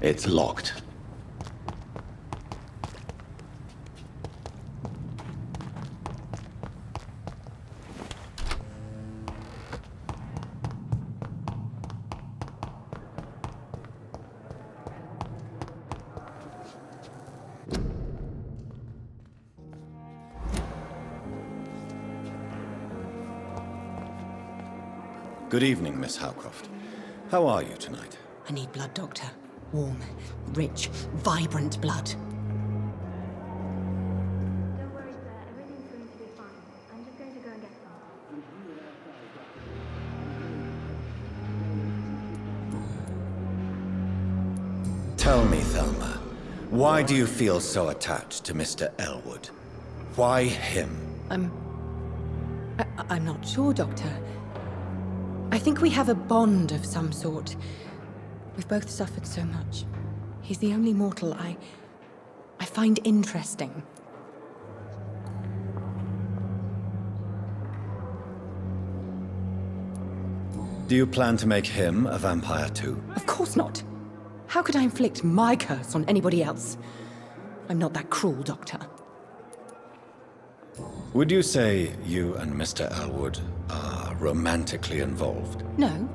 It's locked. Good evening, Miss Howcroft. How are you tonight? I need blood, Doctor. Warm, rich, vibrant blood. Don't worry, sir. Everything's going to be fine. I'm just going to go and get some. Tell me, Thelma, why do you feel so attached to Mr. Elwood? Why him? I'm not sure, Doctor. I think we have a bond of some sort. We've both suffered so much. He's the only mortal I find interesting. Do you plan to make him a vampire too? Of course not. How could I inflict my curse on anybody else? I'm not that cruel, Doctor. Would you say you and Mr. Elwood are romantically involved? No.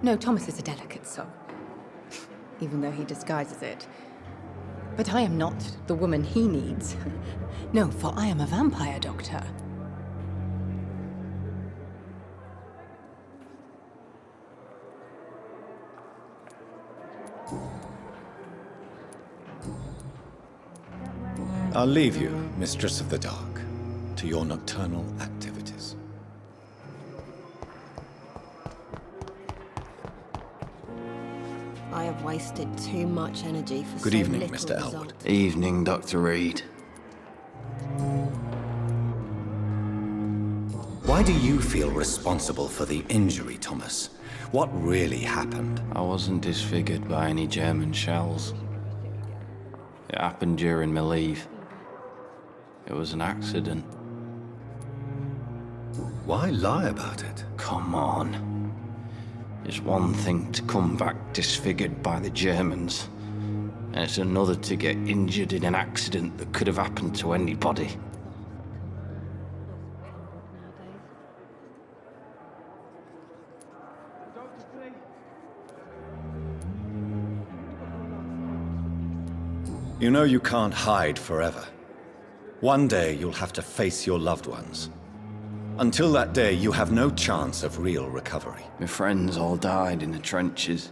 No, Thomas is a delicate soul. Even though he disguises it. But I am not the woman he needs. No, for I am a vampire, Doctor. I'll leave you, Mistress of the Dark, to your nocturnal activities. I have wasted too much energy for Good so evening, little Mr. result. Elwood. Evening, Dr. Reid. Why do you feel responsible for the injury, Thomas? What really happened? I wasn't disfigured by any German shells. It happened during my leave. It was an accident. Why lie about it? Come on. It's one thing to come back disfigured by the Germans, and it's another to get injured in an accident that could have happened to anybody. You know you can't hide forever. One day you'll have to face your loved ones. Until that day, you have no chance of real recovery. My friends all died in the trenches.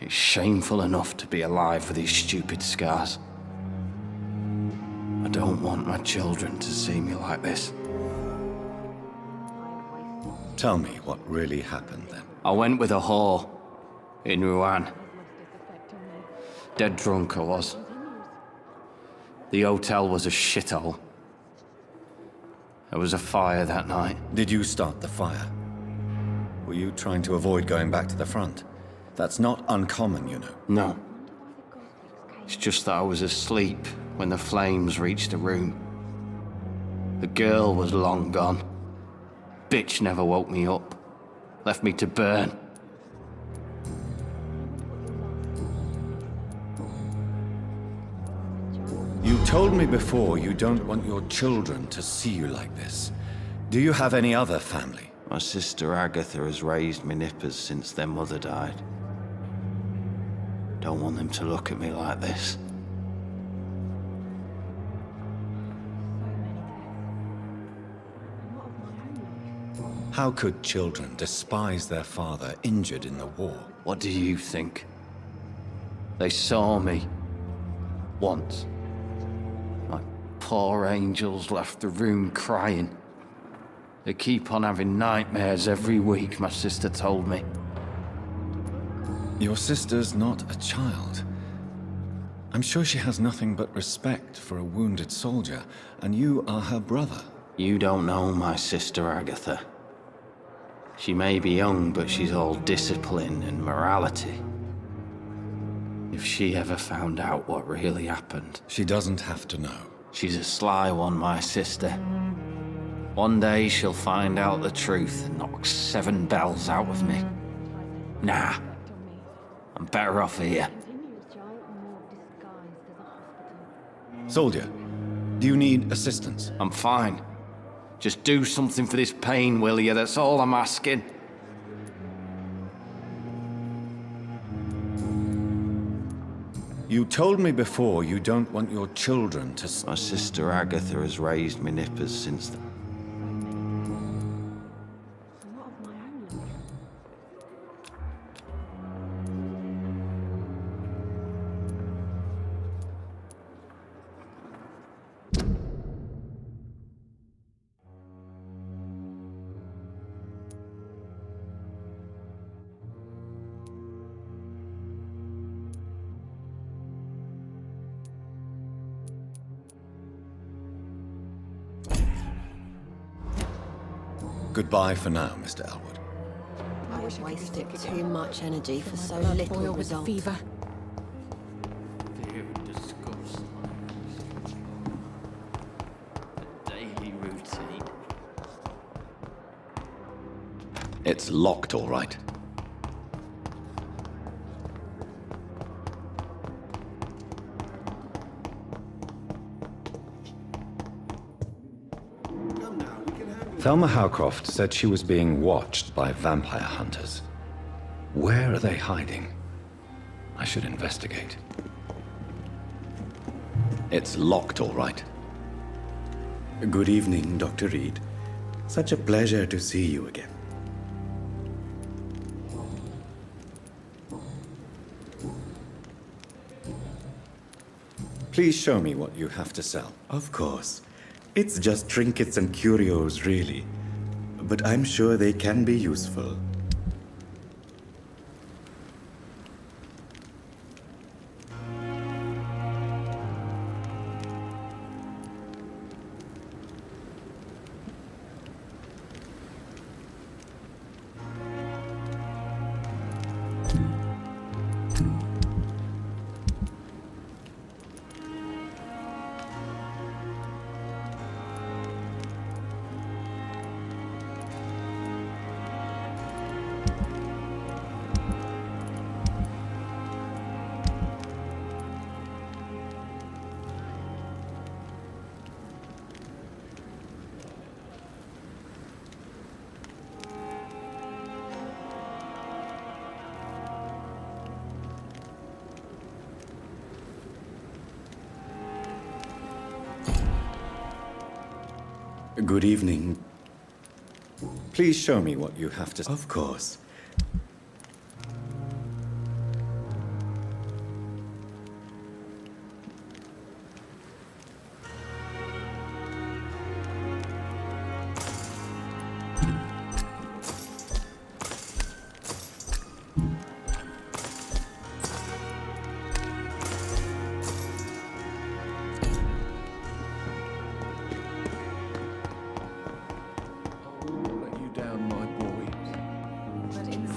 It's shameful enough to be alive with these stupid scars. I don't want my children to see me like this. Tell me what really happened then. I went with a whore in Rouen. Dead drunk I was. The hotel was a shithole. There was a fire that night. Did you start the fire? Were you trying to avoid going back to the front? That's not uncommon, you know. No. It's just that I was asleep when the flames reached the room. The girl was long gone. Bitch never woke me up. Left me to burn. You told me before you don't want your children to see you like this. Do you have any other family? My sister Agatha has raised my nippers since their mother died. Don't want them to look at me like this. How could children despise their father injured in the war? What do you think? They saw me. Once. My poor angels left the room crying. They keep on having nightmares every week, my sister told me. Your sister's not a child. I'm sure she has nothing but respect for a wounded soldier, and you are her brother. You don't know my sister Agatha. She may be young, but she's all discipline and morality. If she ever found out what really happened... She doesn't have to know. She's a sly one, my sister. One day she'll find out the truth and knock 7 bells out of me. Nah. I'm better off here. Continuous giant morgue disguised as a hospital. Soldier, do you need assistance? I'm fine. Just do something for this pain, will you? That's all I'm asking. You told me before you don't want your children to... My sister Agatha has raised me nippers since then. A lot of my own luck. Goodbye for now, Mr. Elwood. I have wasted too much energy for so Blood little boil with result. fever. Fear and disgust. A daily routine. It's locked, all right. Thelma Howcroft said she was being watched by vampire hunters. Where are they hiding? I should investigate. It's locked, all right. Good evening, Dr. Reed. Such a pleasure to see you again. Please show me what you have to sell. Of course. It's just trinkets and curios, really. But I'm sure they can be useful. Good evening. Please show me what you have to... Of course. Let you down, my boy. But in the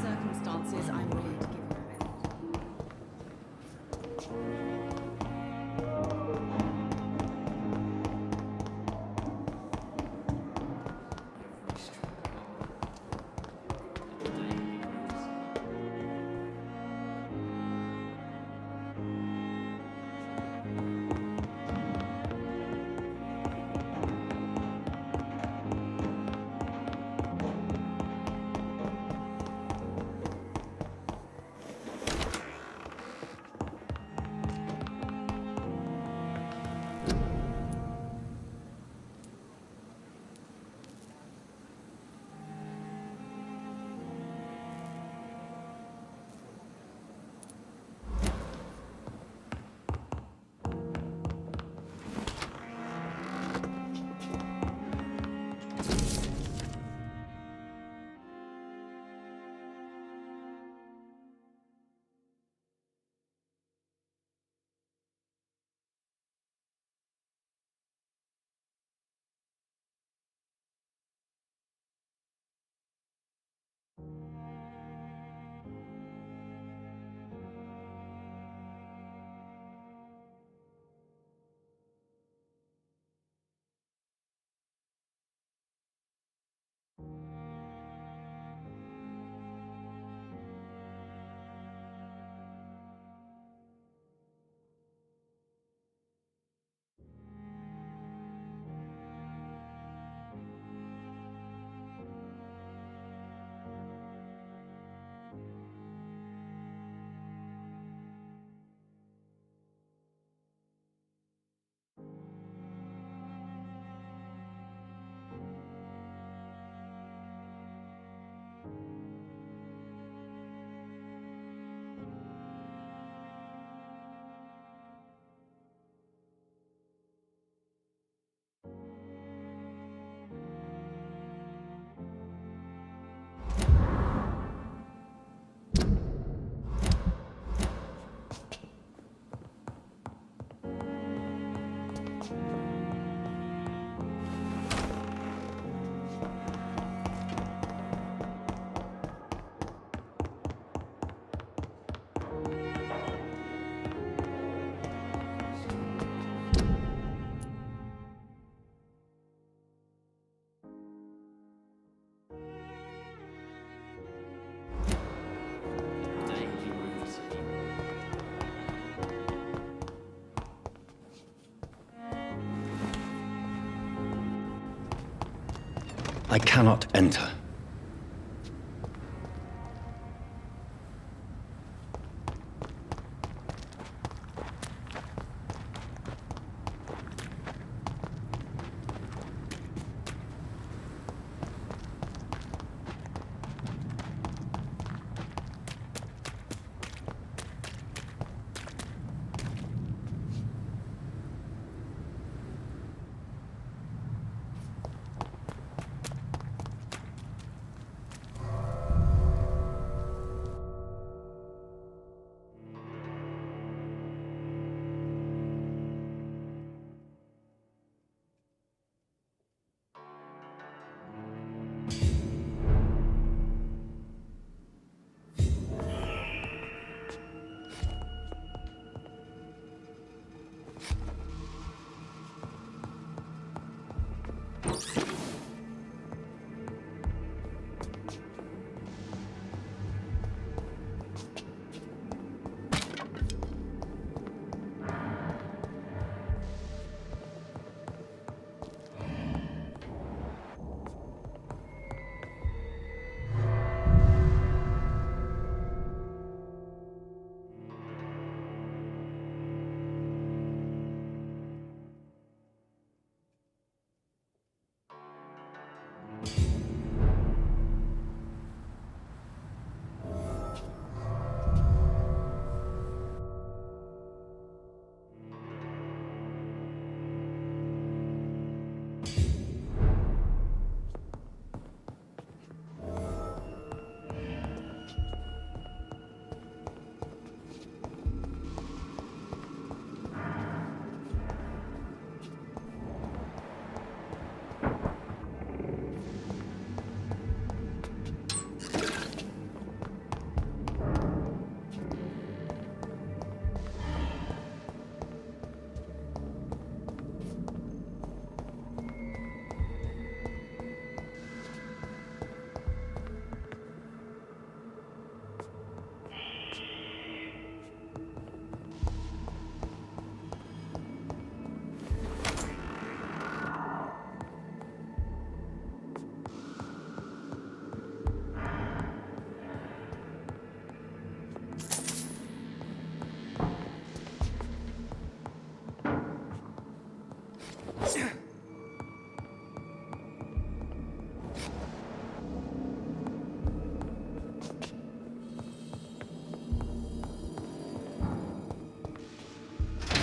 I cannot enter.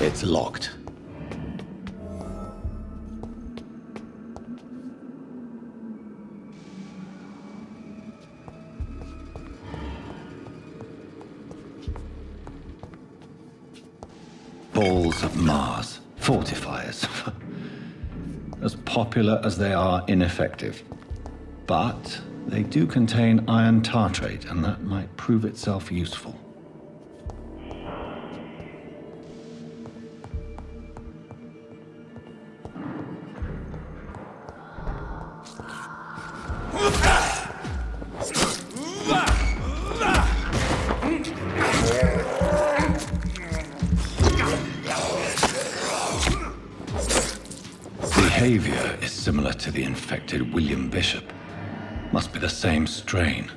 It's locked. Balls of Mars, fortifiers. As popular as they are ineffective. But they do contain iron tartrate, and that might prove itself useful. Behavior is similar to the infected William Bishop. Must be the same strain.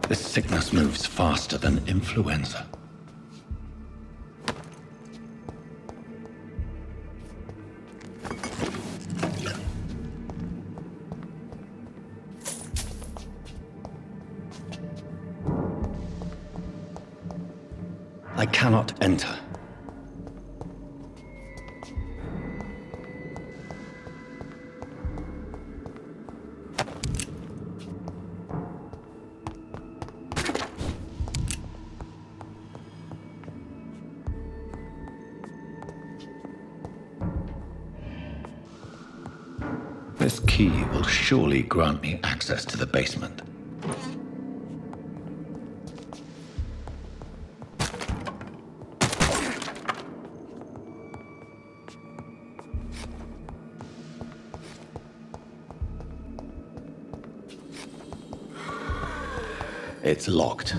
This sickness moves faster than influenza. I cannot enter. This key will surely grant me access to the basement. It's locked.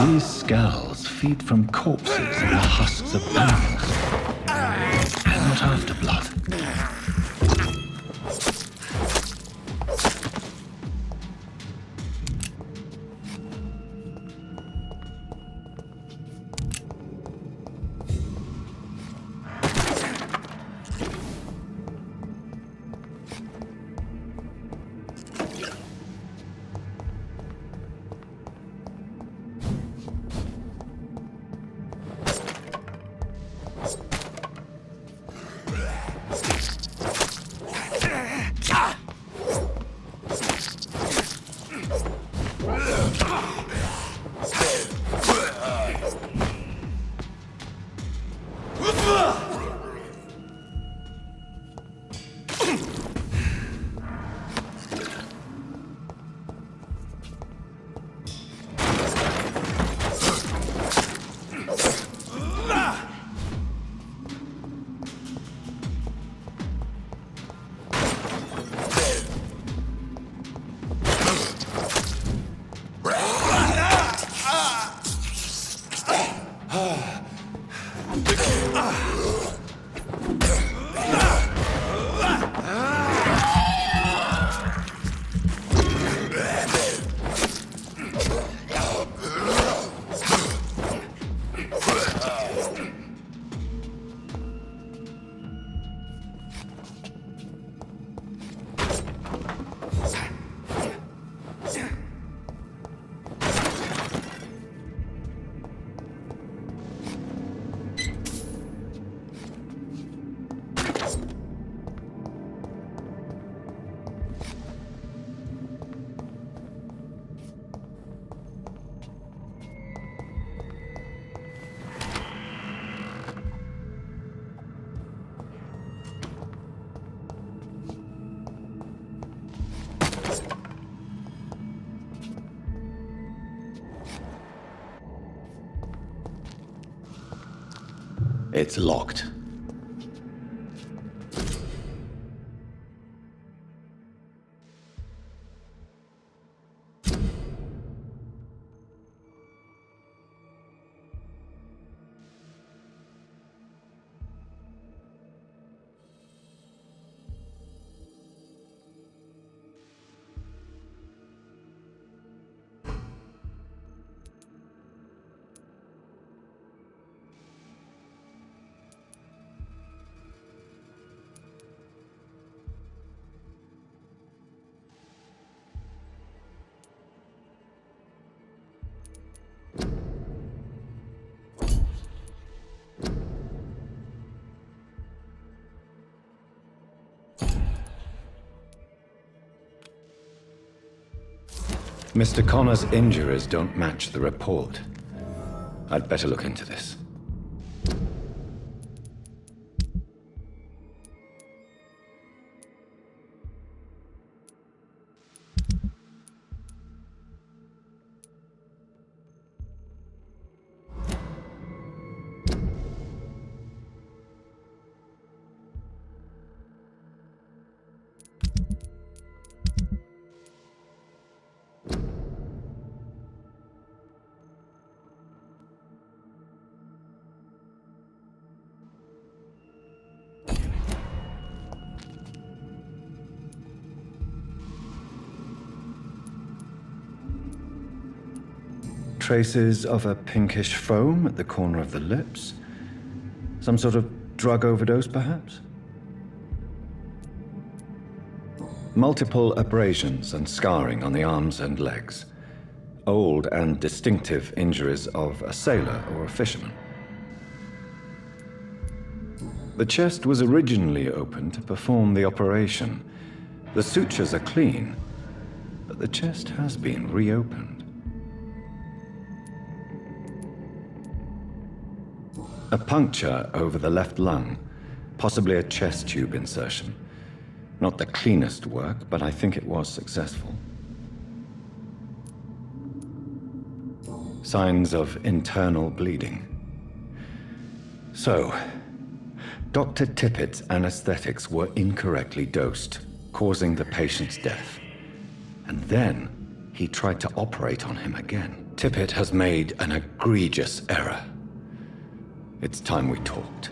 These skulls feed from corpses and the husks of animals. They're not after blood. It's locked. Mr. Connor's injuries don't match the report. I'd better look into this. traces of a pinkish foam at the corner of the lips. Some sort of drug overdose, perhaps? Multiple abrasions and scarring on the arms and legs. Old and distinctive injuries of a sailor or a fisherman. The chest was originally opened to perform the operation. The sutures are clean, but the chest has been reopened. A puncture over the left lung, possibly a chest tube insertion. Not the cleanest work, but I think it was successful. Signs of internal bleeding. So, Dr. Tippett's anesthetics were incorrectly dosed, causing the patient's death. And then he tried to operate on him again. Tippett has made an egregious error. It's time we talked.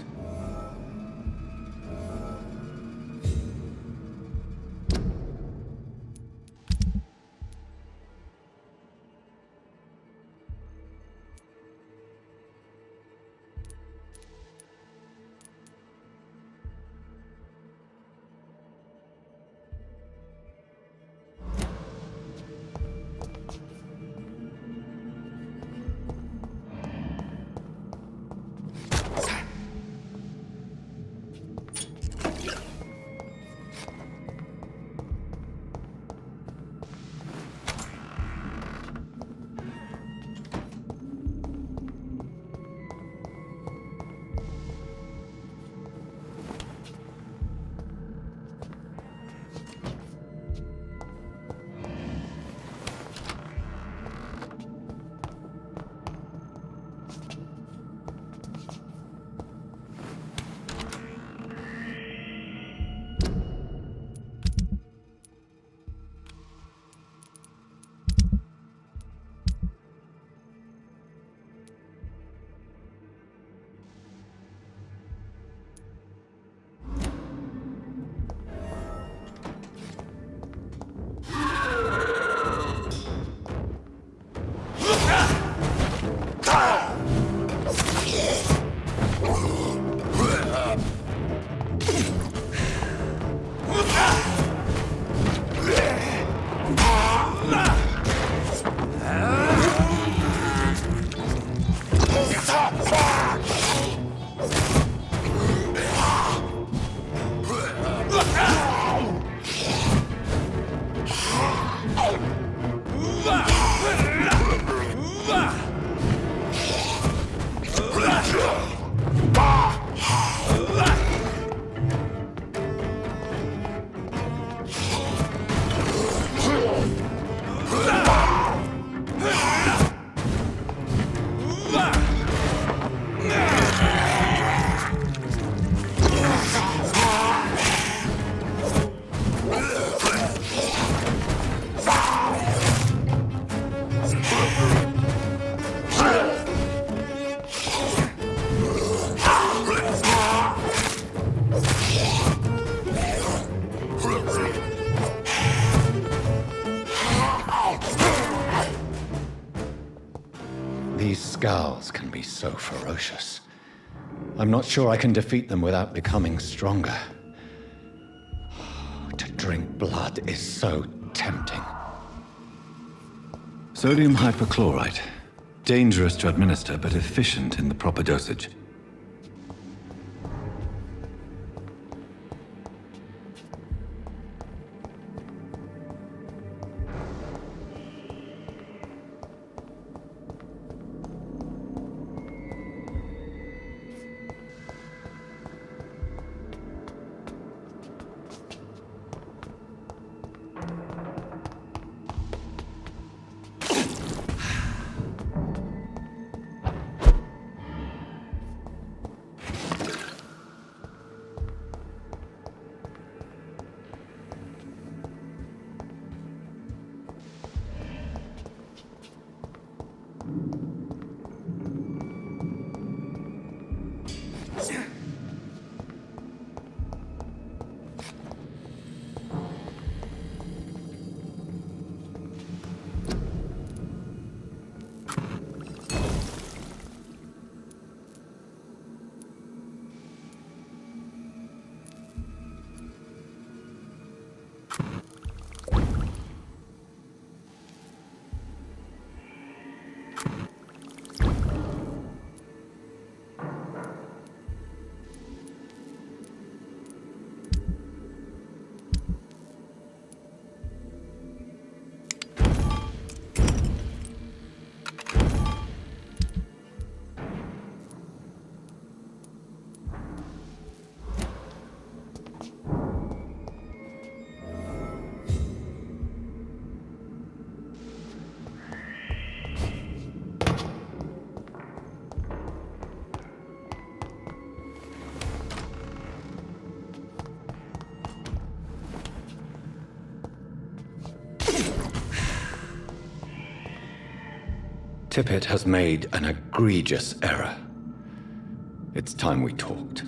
These scowls can be so ferocious. I'm not sure I can defeat them without becoming stronger. To drink blood is so tempting. Sodium hypochlorite. Dangerous to administer, but efficient in the proper dosage. Tippett has made an egregious error. It's time we talked.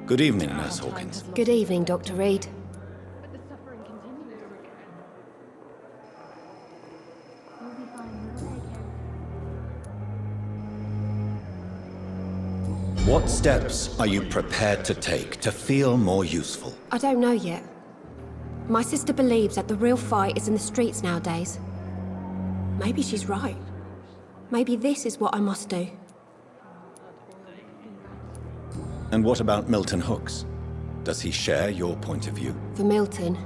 Good evening, Nurse Hawkins. Good evening, Dr. Reid. But the suffering continues. You'll be fine. You'll take care. What steps are you prepared to take to feel more useful? I don't know yet. My sister believes that the real fight is in the streets nowadays. Maybe she's right. Maybe this is what I must do. And what about Milton Hooks? Does he share your point of view? For Milton,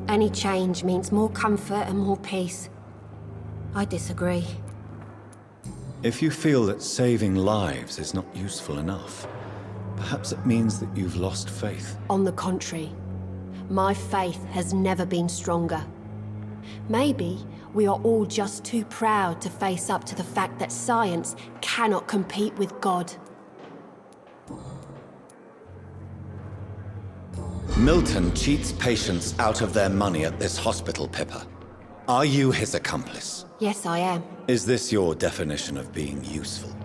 any change means more comfort and more peace. I disagree. If you feel that saving lives is not useful enough, perhaps it means that you've lost faith. On the contrary, my faith has never been stronger. Maybe we are all just too proud to face up to the fact that science cannot compete with God. Milton cheats patients out of their money at this hospital, Pippa. Are you his accomplice? Yes, I am. Is this your definition of being useful?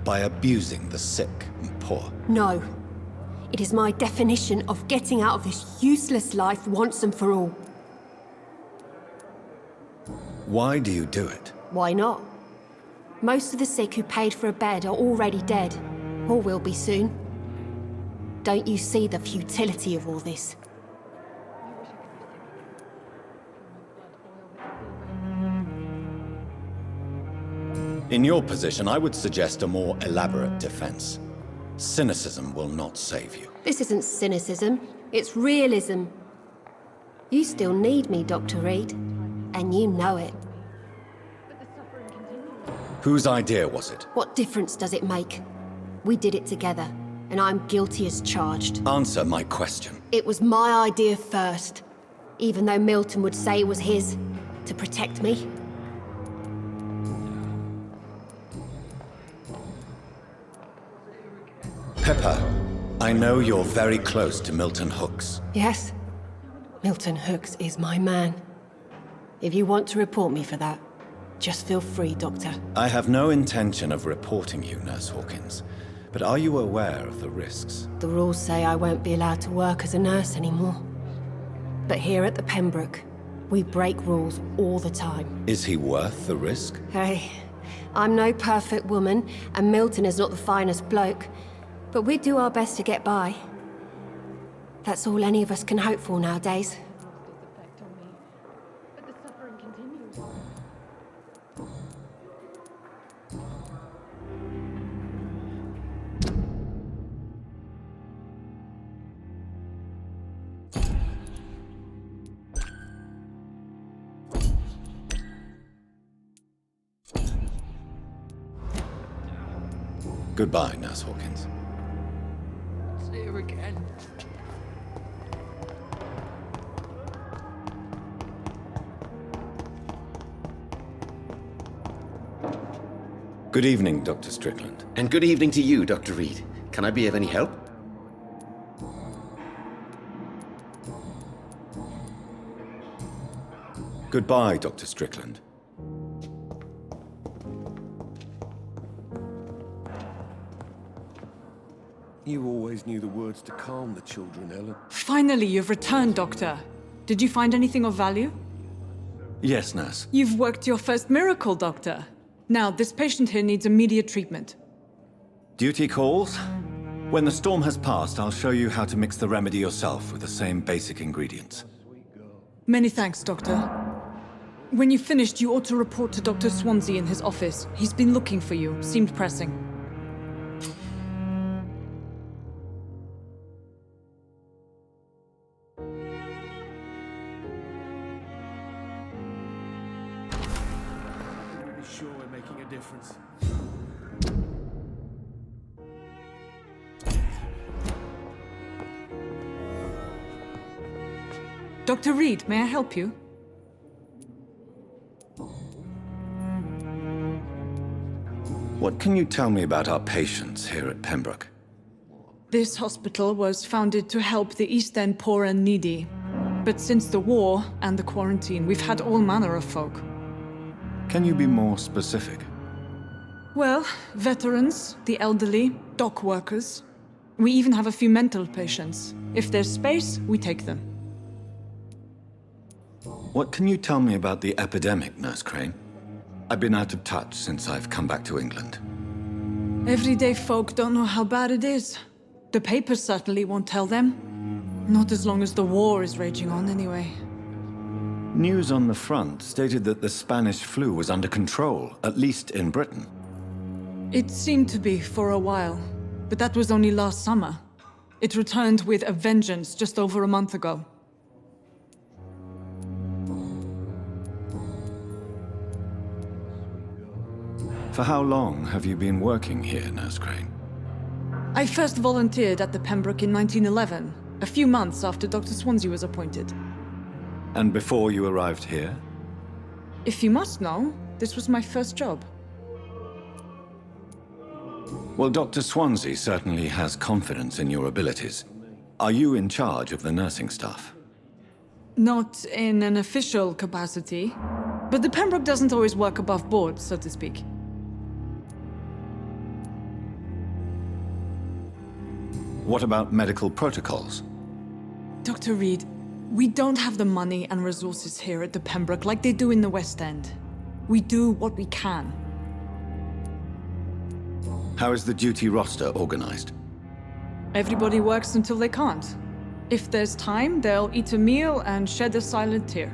By abusing the sick and poor? No. It is my definition of getting out of this useless life once and for all. Why do you do it? Why not? Most of the sick who paid for a bed are already dead, or will be soon. Don't you see the futility of all this? In your position, I would suggest a more elaborate defense. Cynicism will not save you. This isn't cynicism, it's realism. You still need me, Dr. Reid, and you know it. Whose idea was it? What difference does it make? We did it together, and I'm guilty as charged. Answer my question. It was my idea first, even though Milton would say it was his, to protect me. Pippa, I know you're very close to Milton Hooks. Yes, Milton Hooks is my man. If you want to report me for that, just feel free, Doctor. I have no intention of reporting you, Nurse Hawkins. But are you aware of the risks? The rules say I won't be allowed to work as a nurse anymore. But here at the Pembroke, we break rules all the time. Is he worth the risk? Hey, I'm no perfect woman, and Milton is not the finest bloke. But we do our best to get by. That's all any of us can hope for nowadays. Goodbye, Nurse Hawkins. See you again. Good evening, Dr. Strickland. And good evening to you, Dr. Reid. Can I be of any help? Goodbye, Dr. Strickland. You always knew the words to calm the children, Ellen. Finally, you've returned, Doctor. Did you find anything of value? Yes, Nurse. You've worked your first miracle, Doctor. Now, this patient here needs immediate treatment. Duty calls. When the storm has passed, I'll show you how to mix the remedy yourself with the same basic ingredients. Many thanks, Doctor. When you've finished, you ought to report to Dr. Swansea in his office. He's been looking for you. Seemed pressing. Sure we're making a difference. Dr. Reid, may I help you? What can you tell me about our patients here at Pembroke? This hospital was founded to help the East End poor and needy. But since the war and the quarantine, we've had all manner of folk. Can you be more specific? Well, veterans, the elderly, dock workers. We even have a few mental patients. If there's space, we take them. What can you tell me about the epidemic, Nurse Crane? I've been out of touch since I've come back to England. Everyday folk don't know how bad it is. The papers certainly won't tell them. Not as long as the war is raging on, anyway. News on the front stated that the Spanish flu was under control, at least in Britain. It seemed to be for a while, but that was only last summer. It returned with a vengeance just over a month ago. For how long have you been working here, Nurse Crane? I first volunteered at the Pembroke in 1911, a few months after Dr. Swansea was appointed. And before you arrived here? If you must know, this was my first job. Well, Dr. Swansea certainly has confidence in your abilities. Are you in charge of the nursing staff? Not in an official capacity, but the Pembroke doesn't always work above board, so to speak. What about medical protocols? Dr. Reed, we don't have the money and resources here at the Pembroke like they do in the West End. We do what we can. How is the duty roster organized? Everybody works until they can't. If there's time, they'll eat a meal and shed a silent tear.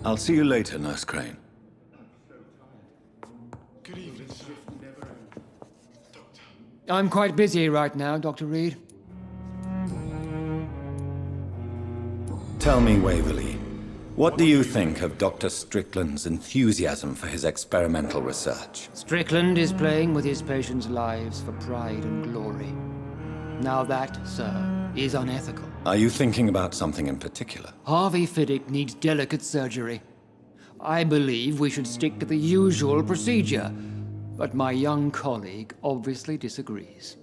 I'll see you later, Nurse Crane. Good evening, sir. Doctor. I'm quite busy right now, Dr. Reed. Tell me, Waverley, what do you think of Dr. Strickland's enthusiasm for his experimental research? Strickland is playing with his patients' lives for pride and glory. Now that, sir, is unethical. Are you thinking about something in particular? Harvey Fiddick needs delicate surgery. I believe we should stick to the usual procedure, but my young colleague obviously disagrees.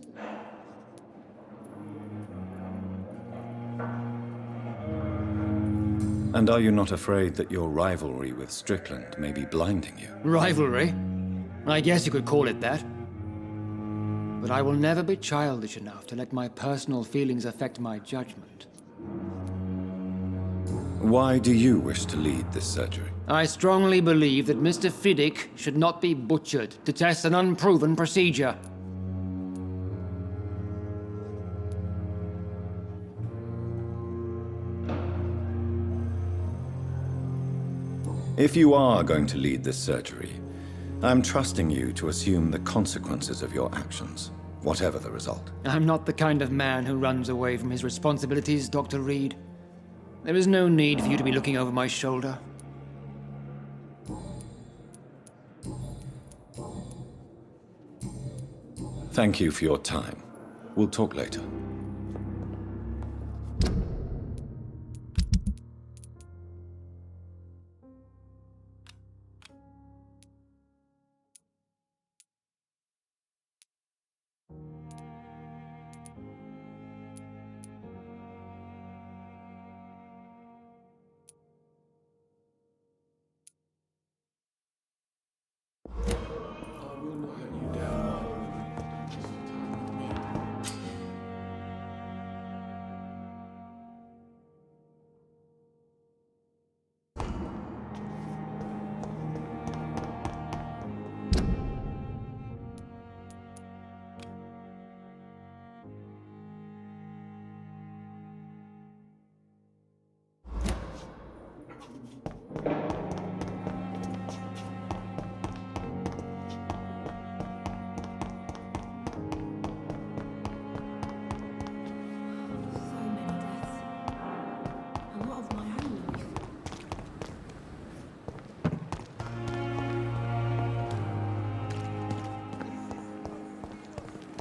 And are you not afraid that your rivalry with Strickland may be blinding you? Rivalry? I guess you could call it that. But I will never be childish enough to let my personal feelings affect my judgment. Why do you wish to lead this surgery? I strongly believe that Mr. Fiddick should not be butchered to test an unproven procedure. If you are going to lead this surgery, I'm trusting you to assume the consequences of your actions, whatever the result. I'm not the kind of man who runs away from his responsibilities, Dr. Reed. There is no need for you to be looking over my shoulder. Thank you for your time. We'll talk later.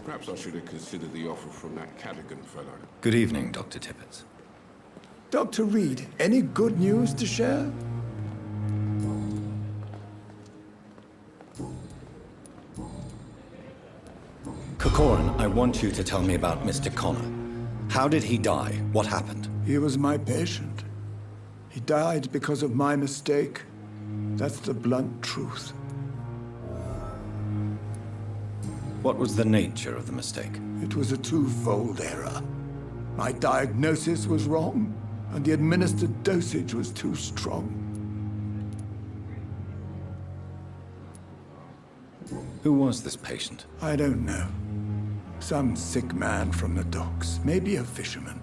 Perhaps I should have considered the offer from that Cadogan fellow. Good evening, Dr. Tippett. Dr. Reed, any good news to share? Corcoran, I want you to tell me about Mr. Connor. How did he die? What happened? He was my patient. He died because of my mistake. That's the blunt truth. What was the nature of the mistake? It was a twofold error. My diagnosis was wrong, and the administered dosage was too strong. Who was this patient? I don't know. Some sick man from the docks, maybe a fisherman.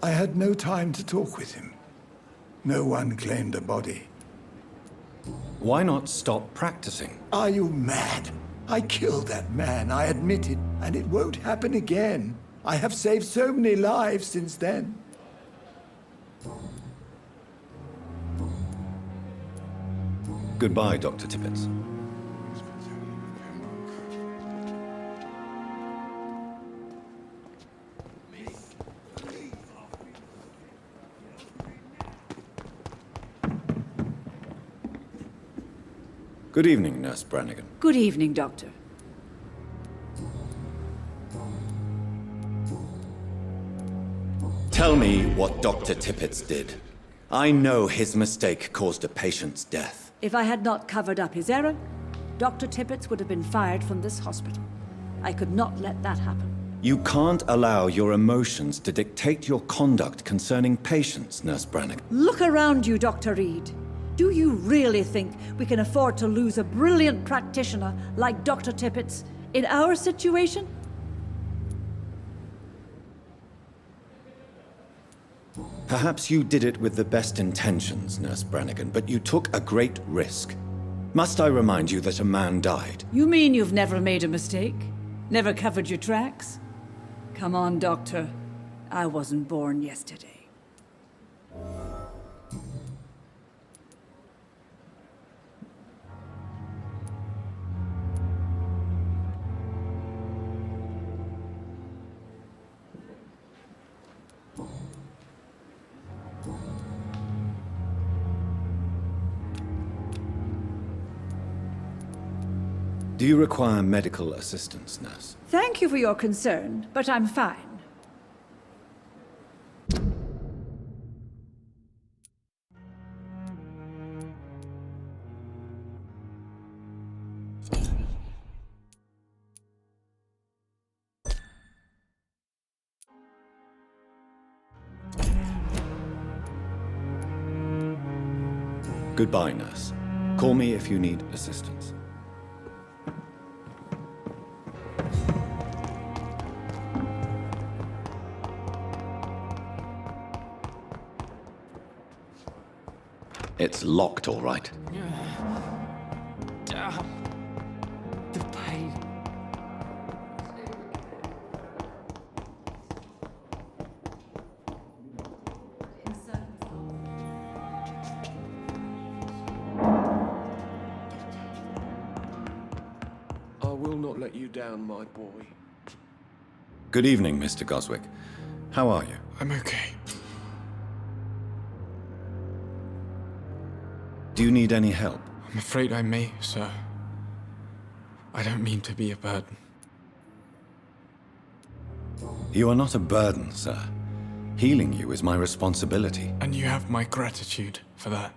I had no time to talk with him. No one claimed a body. Why not stop practicing? Are you mad? I killed that man, I admit it, and it won't happen again. I have saved so many lives since then. Goodbye, Dr. Tippett. Good evening, Nurse Brannigan. Good evening, Doctor. Tell me what Dr. Tippett did. I know his mistake caused a patient's death. If I had not covered up his error, Dr. Tippett would have been fired from this hospital. I could not let that happen. You can't allow your emotions to dictate your conduct concerning patients, Nurse Brannigan. Look around you, Dr. Reed. Do you really think we can afford to lose a brilliant practitioner like Dr. Tippett in our situation? Perhaps you did it with the best intentions, Nurse Brannigan, but you took a great risk. Must I remind you that a man died? You mean you've never made a mistake? Never covered your tracks? Come on, Doctor. I wasn't born yesterday. Do you require medical assistance, nurse? Thank you for your concern, but I'm fine. Goodbye, nurse. Call me if you need assistance. It's locked, all right. The pain. I will not let you down, my boy. Good evening, Mr. Goswick. How are you? I'm okay. Do you need any help? I'm afraid I may, sir. I don't mean to be a burden. You are not a burden, sir. Healing you is my responsibility. And you have my gratitude for that.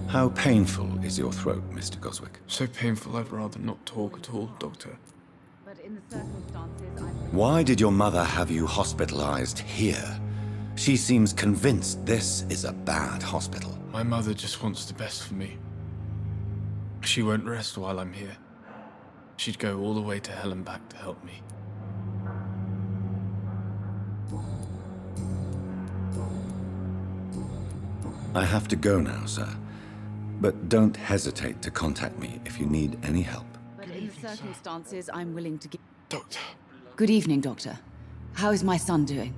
How painful is your throat, Mr. Goswick? So painful I'd rather not talk at all, Doctor. But in the circumstances, Why did your mother have you hospitalized here? She seems convinced this is a bad hospital. My mother just wants the best for me. She won't rest while I'm here. She'd go all the way to hell and back to help me. I have to go now, sir. But don't hesitate to contact me if you need any help. But in the circumstances, I'm willing to give... Doctor. Good evening, Doctor. How is my son doing?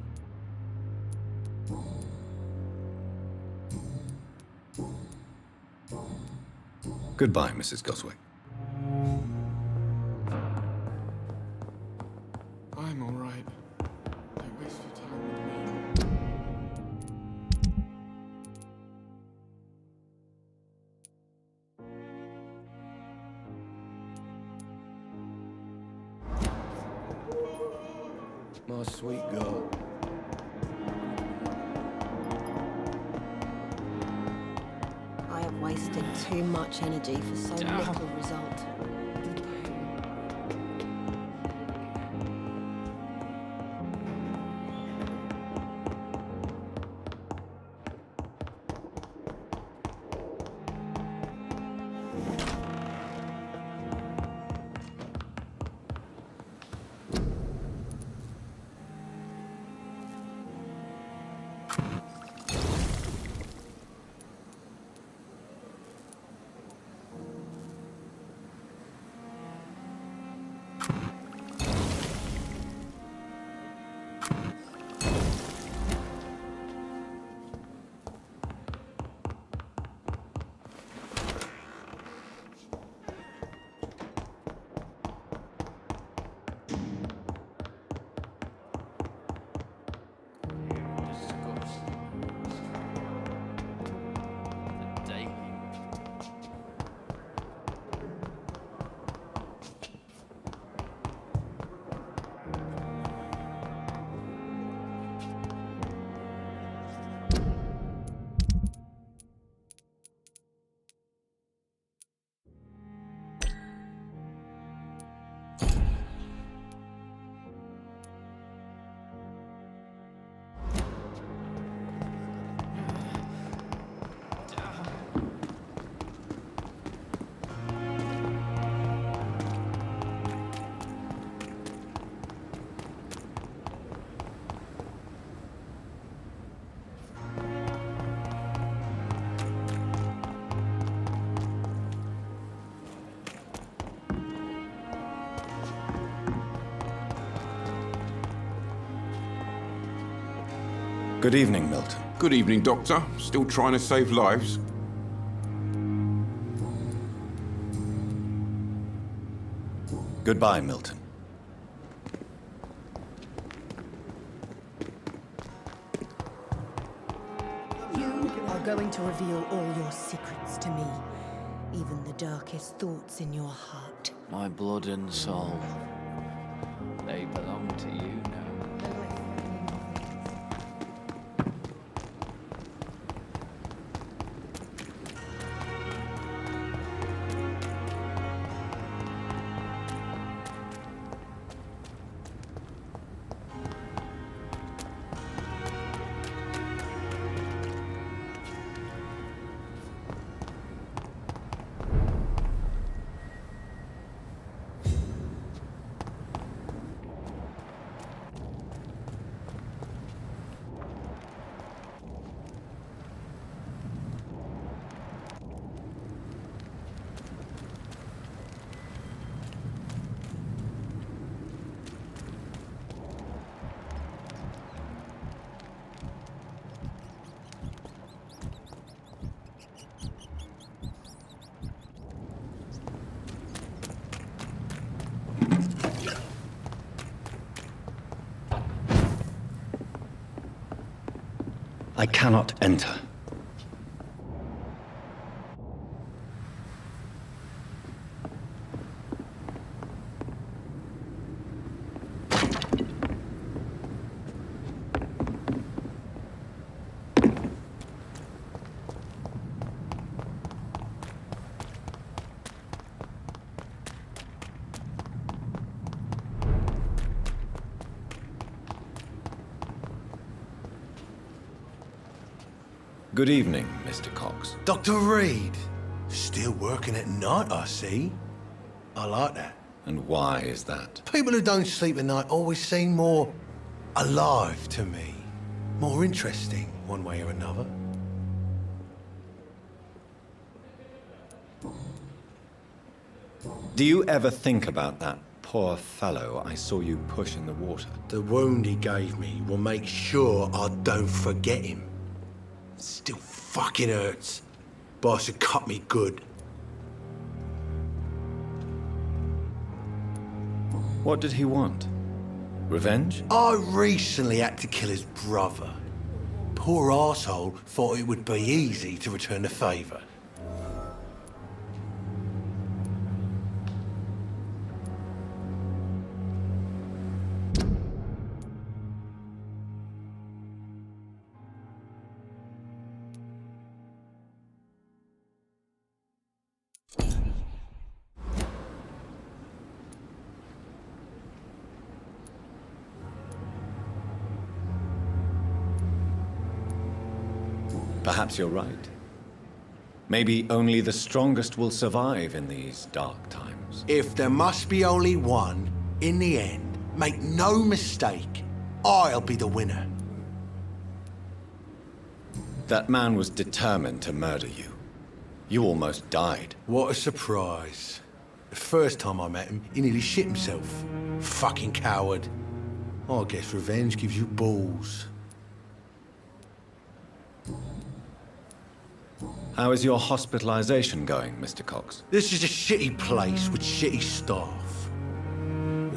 Goodbye, Mrs. Goswick. I'm all right. Don't waste your time with me. My sweet girl. I have wasted too much energy for so little result. Good evening, Milton. Good evening, Doctor. Still trying to save lives? Goodbye, Milton. You are going to reveal all your secrets to me, even the darkest thoughts in your heart. My blood and soul, they belong to you now. I cannot enter. Good evening, Mr. Cox. Dr. Reid. Still working at night, I see. I like that. And why is that? People who don't sleep at night always seem more alive to me. More interesting, one way or another. Do you ever think about that poor fellow I saw you push in the water? The wound he gave me will make sure I don't forget him. Still fucking hurts. Boss had cut me good. What did he want? Revenge? I recently had to kill his brother. Poor arsehole thought it would be easy to return the favour. Perhaps you're right. Maybe only the strongest will survive in these dark times. If there must be only one, in the end, make no mistake, I'll be the winner. That man was determined to murder you. You almost died. What a surprise. The first time I met him, he nearly shit himself. Fucking coward. I guess revenge gives you balls. How is your hospitalization going, Mr. Cox? This is a shitty place with shitty staff.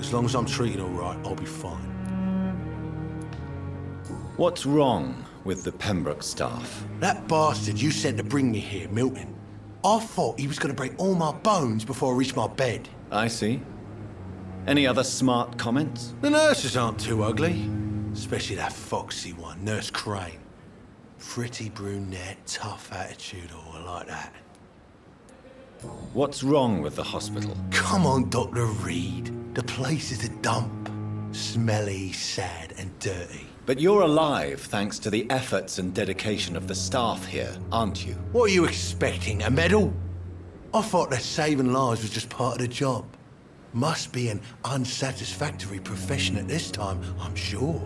As long as I'm treated all right, I'll be fine. What's wrong with the Pembroke staff? That bastard you sent to bring me here, Milton. I thought he was going to break all my bones before I reached my bed. I see. Any other smart comments? The nurses aren't too ugly. Especially that foxy one, Nurse Crane. Pretty brunette, tough attitude, all like that. What's wrong with the hospital? Come on, Dr. Reid. The place is a dump. Smelly, sad, and dirty. But you're alive thanks to the efforts and dedication of the staff here, aren't you? What are you expecting, a medal? I thought that saving lives was just part of the job. Must be an unsatisfactory profession at this time, I'm sure.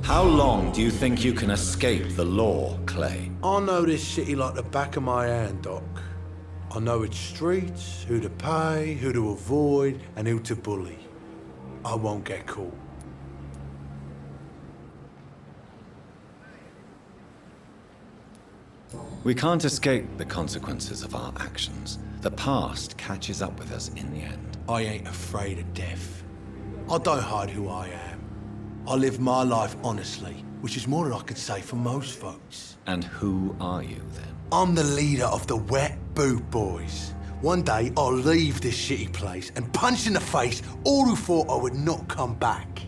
How long do you think you can escape the law, Clay? I know this city like the back of my hand, Doc. I know its streets, who to pay, who to avoid, and who to bully. I won't get caught. We can't escape the consequences of our actions. The past catches up with us in the end. I ain't afraid of death. I don't hide who I am. I live my life honestly, which is more than I could say for most folks. And who are you, then? I'm the leader of the Wet Boot Boys. One day, I'll leave this shitty place and punch in the face all who thought I would not come back.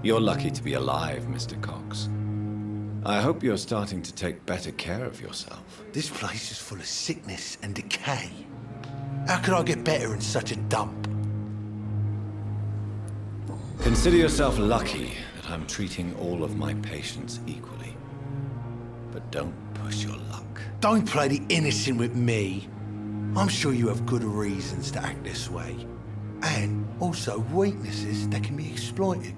You're lucky to be alive, Mr. Cox. I hope you're starting to take better care of yourself. This place is full of sickness and decay. How could I get better in such a dump? Consider yourself lucky that I'm treating all of my patients equally. But don't push your luck. Don't play the innocent with me. I'm sure you have good reasons to act this way. And also weaknesses that can be exploited.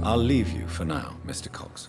I'll leave you for now, Mr. Cox.